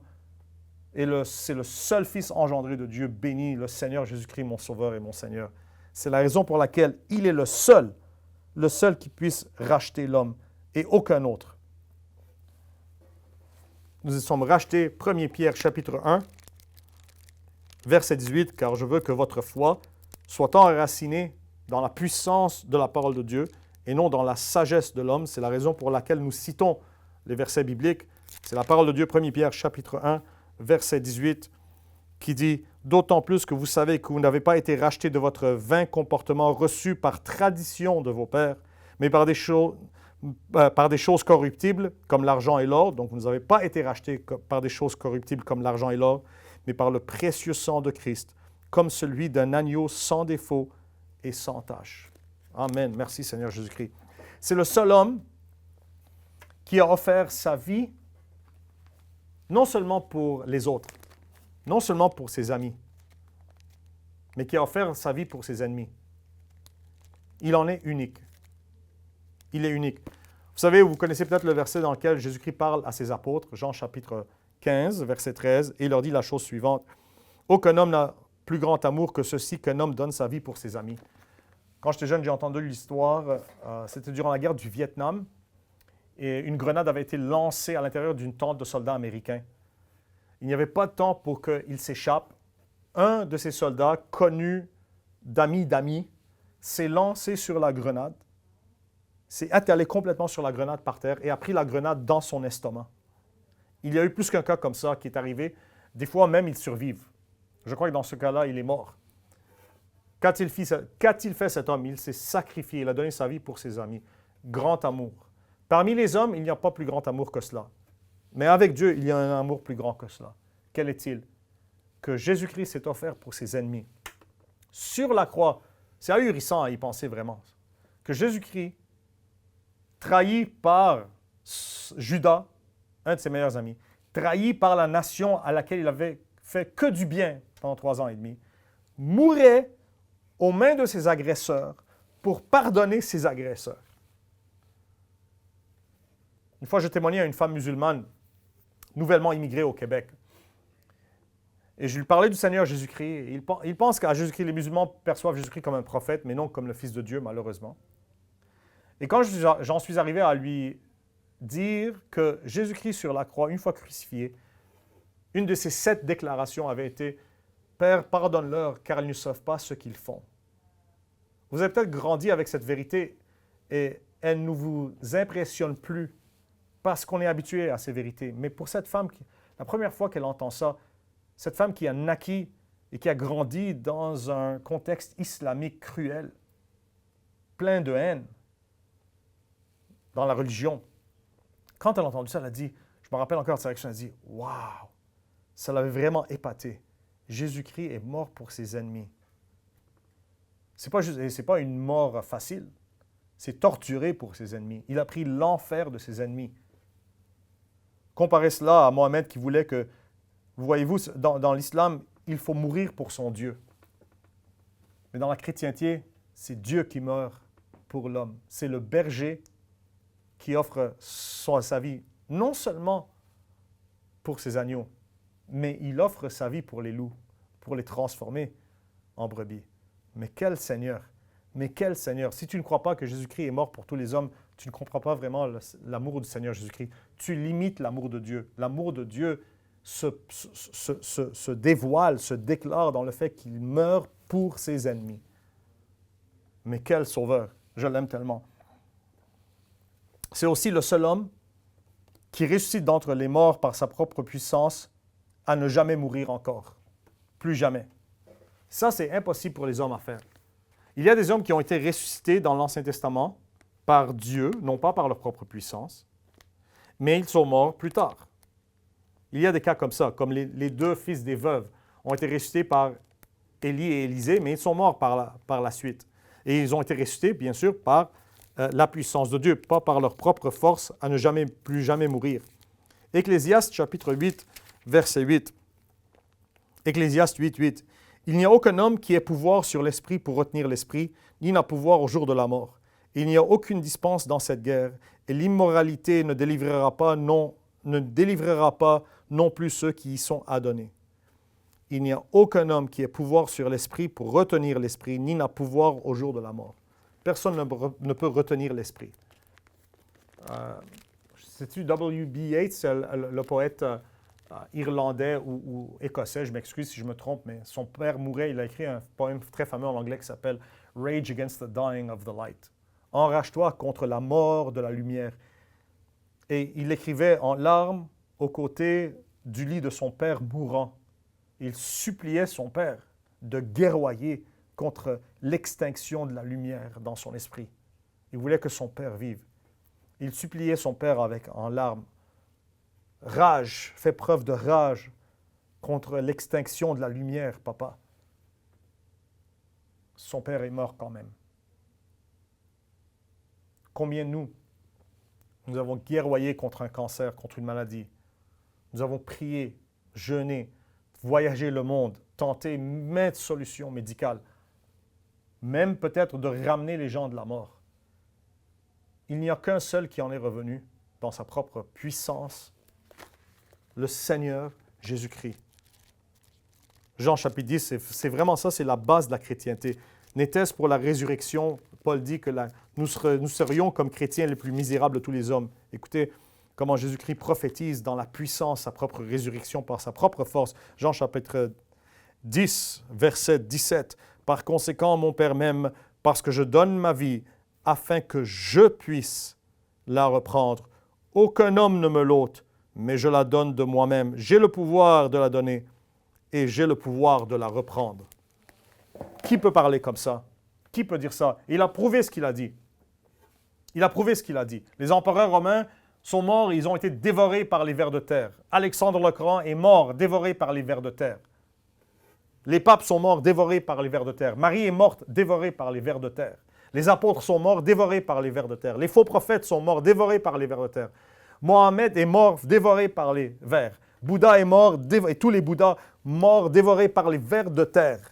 Et c'est le seul Fils engendré de Dieu, béni, le Seigneur Jésus-Christ, mon Sauveur et mon Seigneur. C'est la raison pour laquelle il est le seul qui puisse racheter l'homme et aucun autre. Nous y sommes rachetés, 1 Pierre chapitre 1, verset 18, « Car je veux que votre foi soit enracinée dans la puissance de la parole de Dieu et non dans la sagesse de l'homme. » C'est la raison pour laquelle nous citons les versets bibliques. C'est la parole de Dieu, 1 Pierre chapitre 1, verset 18, qui dit « D'autant plus que vous savez que vous n'avez pas été rachetés de votre vain comportement reçu par tradition de vos pères, mais par des choses corruptibles comme l'argent et l'or. » Donc, vous n'avez pas été rachetés par des choses corruptibles comme l'argent et l'or, mais par le précieux sang de Christ, comme celui d'un agneau sans défaut et sans tache. Amen. Merci Seigneur Jésus-Christ. C'est le seul homme qui a offert sa vie non seulement pour les autres, non seulement pour ses amis, mais qui a offert sa vie pour ses ennemis. Il en est unique. Il est unique. Vous savez, vous connaissez peut-être le verset dans lequel Jésus-Christ parle à ses apôtres, Jean chapitre 15, verset 13, et il leur dit la chose suivante. « Aucun homme n'a plus grand amour que ceci, qu'un homme donne sa vie pour ses amis. » Quand j'étais jeune, j'ai entendu l'histoire, c'était durant la guerre du Vietnam, et une grenade avait été lancée à l'intérieur d'une tente de soldats américains. Il n'y avait pas de temps pour qu'il s'échappe. Un de ces soldats, connu d'amis, s'est lancé sur la grenade, s'est attelé complètement sur la grenade par terre et a pris la grenade dans son estomac. Il y a eu plus qu'un cas comme ça qui est arrivé. Des fois même, ils survivent. Je crois que dans ce cas-là, il est mort. Qu'a-t-il fait cet homme? Il s'est sacrifié, il a donné sa vie pour ses amis. Grand amour. Parmi les hommes, il n'y a pas plus grand amour que cela. Mais avec Dieu, il y a un amour plus grand que cela. Quel est-il? Que Jésus-Christ s'est offert pour ses ennemis. Sur la croix, c'est ahurissant à y penser vraiment. Que Jésus-Christ, trahi par Judas, un de ses meilleurs amis, trahi par la nation à laquelle il avait fait que du bien pendant 3 ans et demi, mourait aux mains de ses agresseurs pour pardonner ses agresseurs. Une fois, je témoignais à une femme musulmane nouvellement immigrée au Québec. Et je lui parlais du Seigneur Jésus-Christ. Il pense qu'à Jésus-Christ, les musulmans perçoivent Jésus-Christ comme un prophète, mais non comme le Fils de Dieu, malheureusement. Et quand j'en suis arrivé à lui dire que Jésus-Christ sur la croix, une fois crucifié, une de ses 7 déclarations avait été « Père, pardonne-leur, car ils ne savent pas ce qu'ils font. » Vous avez peut-être grandi avec cette vérité et elle ne vous impressionne plus parce qu'on est habitué à ces vérités. Mais pour cette femme, la première fois qu'elle entend ça, cette femme qui a naquit et qui a grandi dans un contexte islamique cruel, plein de haine, dans la religion, quand elle a entendu ça, elle a dit, je me rappelle encore de sa réaction, elle a dit, « Wow! » Ça l'avait vraiment épaté. Jésus-Christ est mort pour ses ennemis. C'est pas une mort facile. C'est torturé pour ses ennemis. Il a pris l'enfer de ses ennemis. Comparez cela à Mohammed qui voulait que, voyez-vous, dans l'islam, il faut mourir pour son Dieu. Mais dans la chrétienté, c'est Dieu qui meurt pour l'homme. C'est le berger qui offre sa vie, non seulement pour ses agneaux, mais il offre sa vie pour les loups, pour les transformer en brebis. Mais quel Seigneur! Mais quel Seigneur! Si tu ne crois pas que Jésus-Christ est mort pour tous les hommes, tu ne comprends pas vraiment l'amour du Seigneur Jésus-Christ. Tu limites l'amour de Dieu. L'amour de Dieu se dévoile, se déclare dans le fait qu'il meurt pour ses ennemis. Mais quel sauveur! Je l'aime tellement. C'est aussi le seul homme qui ressuscite d'entre les morts par sa propre puissance à ne jamais mourir encore. Plus jamais. Ça, c'est impossible pour les hommes à faire. Il y a des hommes qui ont été ressuscités dans l'Ancien Testament par Dieu, non pas par leur propre puissance, mais ils sont morts plus tard. Il y a des cas comme ça, comme les 2 fils des veuves ont été ressuscités par Élie et Élisée, mais ils sont morts par la suite. Et ils ont été ressuscités, bien sûr, par la puissance de Dieu, pas par leur propre force à ne plus jamais mourir. Ecclésiaste chapitre 8, verset 8. Ecclésiaste 8, 8. Il n'y a aucun homme qui ait pouvoir sur l'esprit pour retenir l'esprit, ni n'a pouvoir au jour de la mort. Il n'y a aucune dispense dans cette guerre, et l'immoralité ne délivrera pas non plus ceux qui y sont adonnés. Il n'y a aucun homme qui ait pouvoir sur l'esprit pour retenir l'esprit, ni n'a pouvoir au jour de la mort. Personne ne peut retenir l'esprit. C'est-tu W.B. Yeats, le poète irlandais ou écossais, je m'excuse si je me trompe, mais son père mourait, il a écrit un poème très fameux en anglais qui s'appelle « Rage against the dying of the light ». « Enrage-toi contre la mort de la lumière ». Et il écrivait en larmes aux côtés du lit de son père mourant. Il suppliait son père de guerroyer contre l'extinction de la lumière dans son esprit. Il voulait que son père vive. Il suppliait son père en larmes. Rage, fais preuve de rage contre l'extinction de la lumière, papa. Son père est mort quand même. Combien nous avons guerroyé contre un cancer, contre une maladie. Nous avons prié, jeûné, voyagé le monde, tenté maintes solutions médicales, même peut-être de ramener les gens de la mort. Il n'y a qu'un seul qui en est revenu dans sa propre puissance, le Seigneur Jésus-Christ. Jean chapitre 10, c'est vraiment ça, c'est la base de la chrétienté. N'était-ce pour la résurrection? Paul dit que nous serions comme chrétiens les plus misérables de tous les hommes. Écoutez comment Jésus-Christ prophétise dans la puissance sa propre résurrection par sa propre force. Jean chapitre 10, verset 17. Par conséquent, mon Père m'aime parce que je donne ma vie afin que je puisse la reprendre. Aucun homme ne me l'ôte, mais je la donne de moi-même. J'ai le pouvoir de la donner et j'ai le pouvoir de la reprendre. Qui peut parler comme ça? Qui peut dire ça? Il a prouvé ce qu'il a dit. Il a prouvé ce qu'il a dit. Les empereurs romains sont morts, ils ont été dévorés par les vers de terre. Alexandre le Grand est mort, dévoré par les vers de terre. Les papes sont morts, dévorés par les vers de terre. Marie est morte, dévorée par les vers de terre. Les apôtres sont morts, dévorés par les vers de terre. Les faux prophètes sont morts, dévorés par les vers de terre. Mohamed est mort, dévoré par les vers. Bouddha est mort, et tous les Bouddhas morts, dévorés par les vers de terre.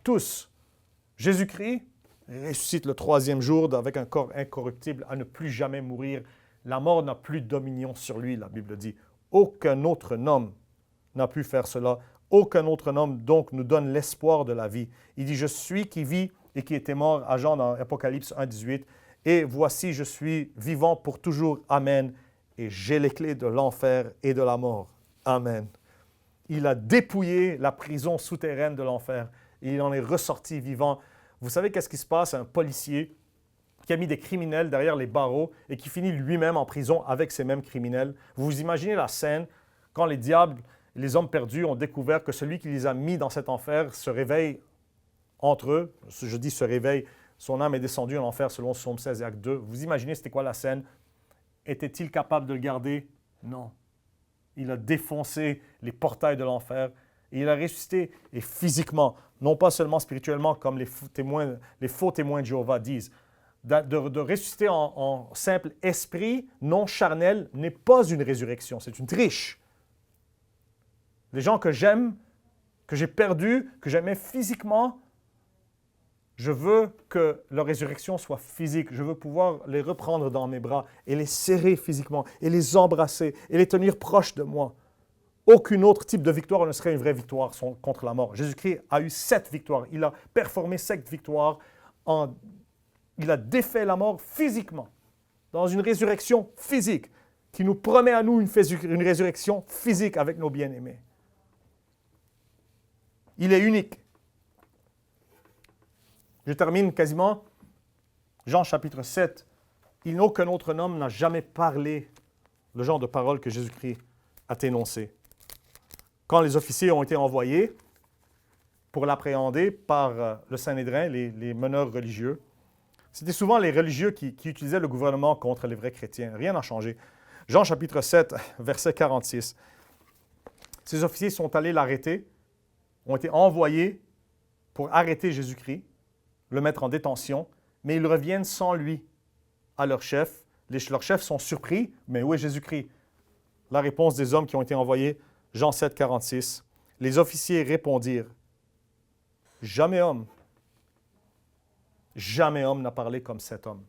Tous Jésus-Christ ressuscite le troisième jour avec un corps incorruptible à ne plus jamais mourir. La mort n'a plus de dominion sur lui, la Bible dit. Aucun autre homme n'a pu faire cela. Aucun autre homme donc nous donne l'espoir de la vie. Il dit, je suis qui vis et qui était mort, à Jean dans Apocalypse 1, 18. Et voici, je suis vivant pour toujours. Amen. Et j'ai les clés de l'enfer et de la mort. Amen. Il a dépouillé la prison souterraine de l'enfer. Et il en est ressorti vivant. Vous savez qu'est-ce qui se passe à un policier qui a mis des criminels derrière les barreaux et qui finit lui-même en prison avec ces mêmes criminels? Vous vous imaginez la scène quand les diables, les hommes perdus ont découvert que celui qui les a mis dans cet enfer se réveille entre eux. Je dis se réveille, son âme est descendue en enfer selon Psaume 16 et Acte 2. Vous imaginez c'était quoi la scène? Était-il capable de le garder? Non. Il a défoncé les portails de l'enfer et il a ressuscité, et physiquement, non pas seulement spirituellement comme les faux témoins de Jéhovah disent. De ressusciter en simple esprit, non charnel, n'est pas une résurrection, c'est une triche. Les gens que j'aime, que j'ai perdus, que j'aimais physiquement, je veux que leur résurrection soit physique. Je veux pouvoir les reprendre dans mes bras et les serrer physiquement et les embrasser et les tenir proches de moi. Aucun autre type de victoire ne serait une vraie victoire contre la mort. Jésus-Christ a eu 7 victoires. Il a performé 7 victoires. Il a défait la mort physiquement, dans une résurrection physique, qui nous promet à nous une résurrection physique avec nos bien-aimés. Il est unique. Je termine quasiment. Jean chapitre 7. Aucun autre homme n'a jamais parlé le genre de paroles que Jésus-Christ a énoncées. Quand les officiers ont été envoyés pour l'appréhender par le Sanhédrin, les meneurs religieux, c'était souvent les religieux qui utilisaient le gouvernement contre les vrais chrétiens. Rien n'a changé. Jean chapitre 7, verset 46. Ces officiers sont allés l'arrêter, ont été envoyés pour arrêter Jésus-Christ, le mettre en détention, mais ils reviennent sans lui à leur chef. Leurs chefs sont surpris, mais où est Jésus-Christ? La réponse des hommes qui ont été envoyés, Jean 7, 46. Les officiers répondirent, jamais homme n'a parlé comme cet homme.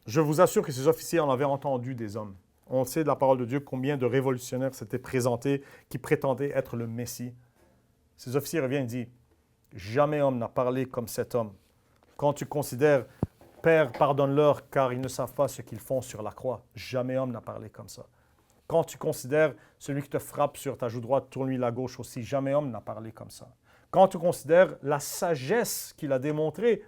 Je vous assure que ces officiers en avaient entendu des hommes. On sait de la parole de Dieu combien de révolutionnaires s'étaient présentés qui prétendaient être le Messie. Ces officiers reviennent et disent, jamais homme n'a parlé comme cet homme. Quand tu considères, Père, pardonne-leur, car ils ne savent pas ce qu'ils font sur la croix. Jamais homme n'a parlé comme ça. Quand tu considères celui qui te frappe sur ta joue droite, tourne-lui la gauche aussi. Jamais homme n'a parlé comme ça. Quand tu considères la sagesse qu'il a démontrée,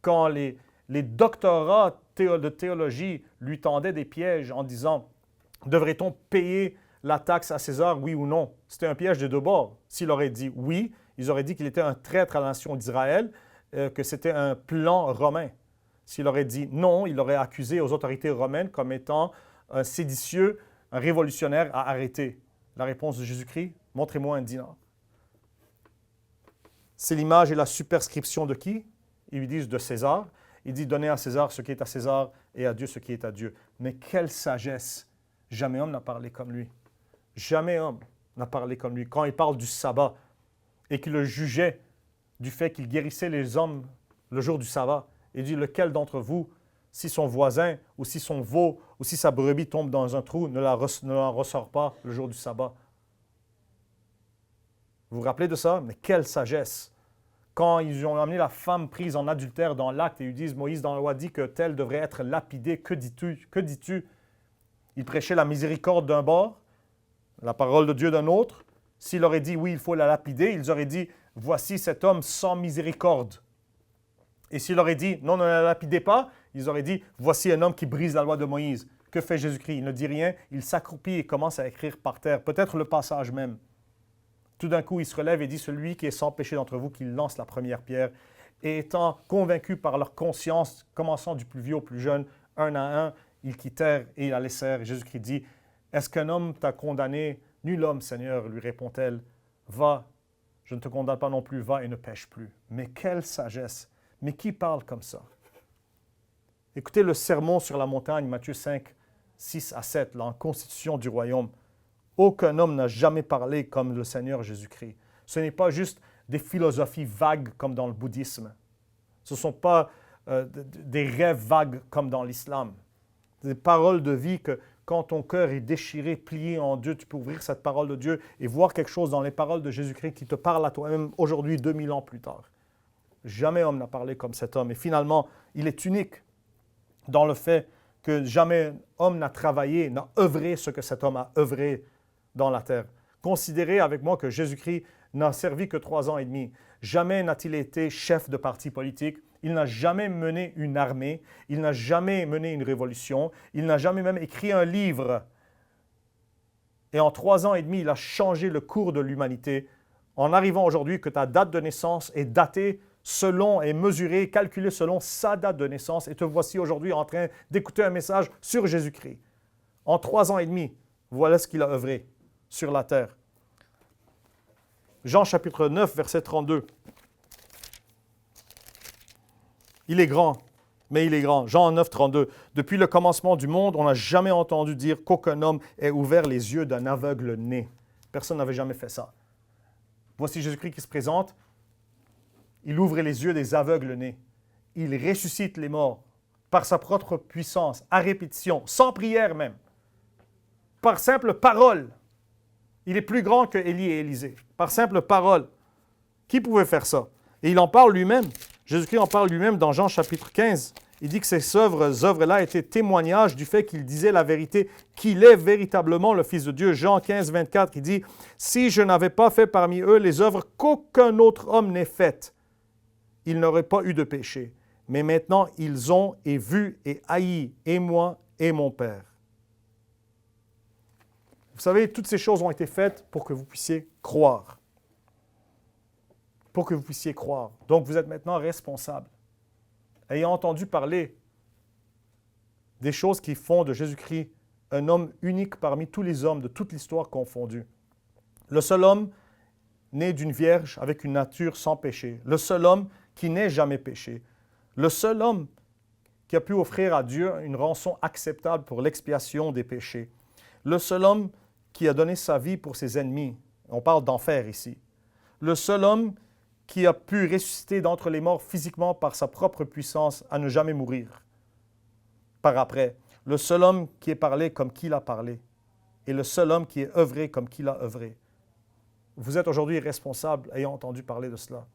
quand les doctorats de théologie lui tendaient des pièges en disant « Devrait-on payer la taxe à César, oui ou non? » C'était un piège des deux bords. S'il aurait dit oui, ils auraient dit qu'il était un traître à la nation d'Israël, que c'était un plan romain. S'il aurait dit non, il aurait accusé aux autorités romaines comme étant un séditieux, un révolutionnaire à arrêter. La réponse de Jésus-Christ, montrez-moi un dinar. C'est l'image et la superscription de qui? Ils lui disent de César. Il dit donnez à César ce qui est à César et à Dieu ce qui est à Dieu. Mais quelle sagesse! Jamais homme n'a parlé comme lui. Jamais homme n'a parlé comme lui. Quand il parle du sabbat et qu'il le jugeait du fait qu'il guérissait les hommes le jour du sabbat, il dit lequel d'entre vous, si son voisin ou si son veau ou si sa brebis tombe dans un trou, ne la ressort pas le jour du sabbat. Vous vous rappelez de ça? Mais quelle sagesse! Quand ils ont amené la femme prise en adultère dans l'acte et ils disent, Moïse dans la loi dit que telle devrait être lapidée, que dis-tu? Que dis-tu? Il prêchait la miséricorde d'un bord, la parole de Dieu d'un autre. S'il aurait dit, oui, il faut la lapider, ils auraient dit, voici cet homme sans miséricorde. Et s'il aurait dit, non, ne la lapidez pas, ils auraient dit, voici un homme qui brise la loi de Moïse. Que fait Jésus-Christ? Il ne dit rien, il s'accroupit et commence à écrire par terre, peut-être le passage même. Tout d'un coup, il se relève et dit, celui qui est sans péché d'entre vous, qu'il lance la première pierre. Et étant convaincus par leur conscience, commençant du plus vieux au plus jeune, un à un, ils quittèrent et ils la laissèrent. Et Jésus-Christ dit, est-ce qu'un homme t'a condamné? Nul homme, Seigneur, lui répond-elle. Va, je ne te condamne pas non plus, va et ne pêche plus. Mais quelle sagesse! Mais qui parle comme ça? Écoutez le sermon sur la montagne, Matthieu 5, 6 à 7, la constitution du royaume. Aucun homme n'a jamais parlé comme le Seigneur Jésus-Christ. Ce n'est pas juste des philosophies vagues comme dans le bouddhisme. Ce ne sont pas des rêves vagues comme dans l'islam. Des paroles de vie que quand ton cœur est déchiré, plié en Dieu, tu peux ouvrir cette parole de Dieu et voir quelque chose dans les paroles de Jésus-Christ qui te parle à toi-même aujourd'hui, 2000 ans plus tard. Jamais homme n'a parlé comme cet homme. Et finalement, il est unique dans le fait que jamais homme n'a travaillé, n'a œuvré ce que cet homme a œuvré dans la terre. Considérez avec moi que Jésus-Christ n'a servi que 3 ans et demi. Jamais n'a-t-il été chef de parti politique. Il n'a jamais mené une armée. Il n'a jamais mené une révolution. Il n'a jamais même écrit un livre. Et en 3 ans et demi, il a changé le cours de l'humanité en arrivant aujourd'hui que ta date de naissance est datée selon et mesurée, calculée selon sa date de naissance. Et te voici aujourd'hui en train d'écouter un message sur Jésus-Christ. En 3 ans et demi, voilà ce qu'il a œuvré sur la terre. Jean chapitre 9, verset 32. Il est grand, mais il est grand. Jean 9, 32. Depuis le commencement du monde, on n'a jamais entendu dire qu'aucun homme ait ouvert les yeux d'un aveugle né. Personne n'avait jamais fait ça. Voici Jésus-Christ qui se présente. Il ouvre les yeux des aveugles nés. Il ressuscite les morts par sa propre puissance, à répétition, sans prière même, par simple parole. Il est plus grand que Élie et Élisée, par simple parole. Qui pouvait faire ça? Et il en parle lui-même. Jésus-Christ en parle lui-même dans Jean chapitre 15. Il dit que ces œuvres-là étaient témoignages du fait qu'il disait la vérité, qu'il est véritablement le Fils de Dieu. Jean 15, 24, il dit « Si je n'avais pas fait parmi eux les œuvres qu'aucun autre homme n'ait faites, ils n'auraient pas eu de péché. Mais maintenant, ils ont et vu et haï, et moi et mon Père. » Vous savez, toutes ces choses ont été faites pour que vous puissiez croire. Pour que vous puissiez croire. Donc, vous êtes maintenant responsable. Ayant entendu parler des choses qui font de Jésus-Christ un homme unique parmi tous les hommes de toute l'histoire confondue. Le seul homme né d'une vierge avec une nature sans péché. Le seul homme qui n'ait jamais péché. Le seul homme qui a pu offrir à Dieu une rançon acceptable pour l'expiation des péchés. Le seul homme qui a donné sa vie pour ses ennemis. On parle d'enfer ici. Le seul homme qui a pu ressusciter d'entre les morts physiquement par sa propre puissance à ne jamais mourir. Par après, le seul homme qui est parlé comme qu'il a parlé et le seul homme qui est œuvré comme qu'il a œuvré. Vous êtes aujourd'hui responsable ayant entendu parler de cela.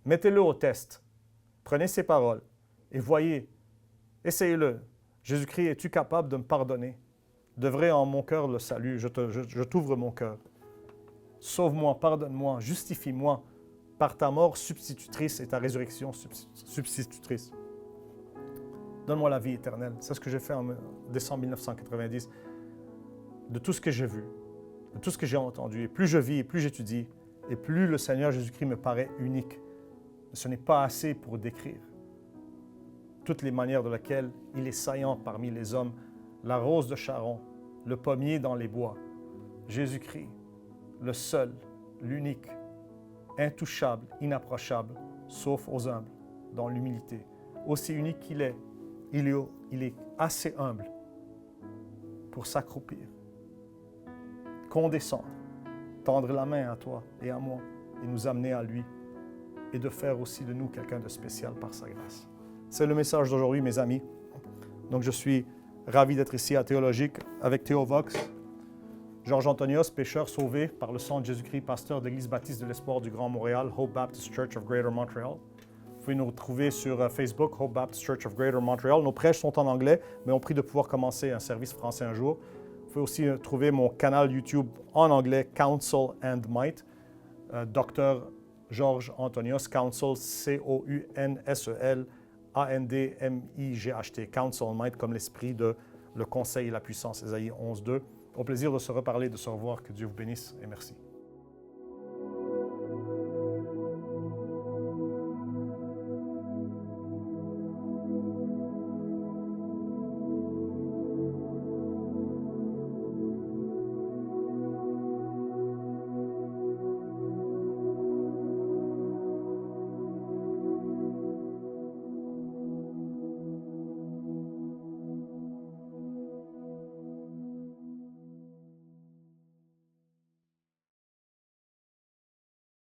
Mettez-le au test. Prenez ces paroles et voyez, essayez-le. Jésus-Christ, es-tu capable de me pardonner? D'œuvrer en mon cœur le salut. Je t'ouvre mon cœur. Sauve-moi, pardonne-moi, justifie-moi par ta mort substitutrice et ta résurrection substitutrice. Donne-moi la vie éternelle. C'est ce que j'ai fait en décembre 1990. De tout ce que j'ai vu, de tout ce que j'ai entendu. Et plus je vis, et plus j'étudie, et plus le Seigneur Jésus-Christ me paraît unique. Ce n'est pas assez pour décrire toutes les manières de laquelle il est saillant parmi les hommes. La rose de Sharon, le pommier dans les bois. Jésus-Christ, le seul, l'unique, intouchable, inapprochable, sauf aux humbles, dans l'humilité. Aussi unique qu'il est, il est assez humble pour s'accroupir, condescendre, tendre la main à toi et à moi et nous amener à lui et de faire aussi de nous quelqu'un de spécial par sa grâce. C'est le message d'aujourd'hui, mes amis. Donc, je suis ravi d'être ici à Théologique avec Théo Vox, Georges Antonios, pécheur sauvé par le sang de Jésus-Christ, pasteur de l'Église baptiste de l'Espoir du Grand Montréal, Hope Baptist Church of Greater Montreal. Vous pouvez nous retrouver sur Facebook, Hope Baptist Church of Greater Montreal. Nos prêches sont en anglais, mais on prie de pouvoir commencer un service français un jour. Vous pouvez aussi trouver mon canal YouTube en anglais, Counsel and Might, Dr. Georges Antonios, Counsel, C-O-U-N-S-E-L, A-N-D-M-I-G-H-T, Counsel and Might, comme l'esprit de le conseil et la puissance, Ésaïe 11.2. Au plaisir de se reparler, de se revoir. Que Dieu vous bénisse et merci.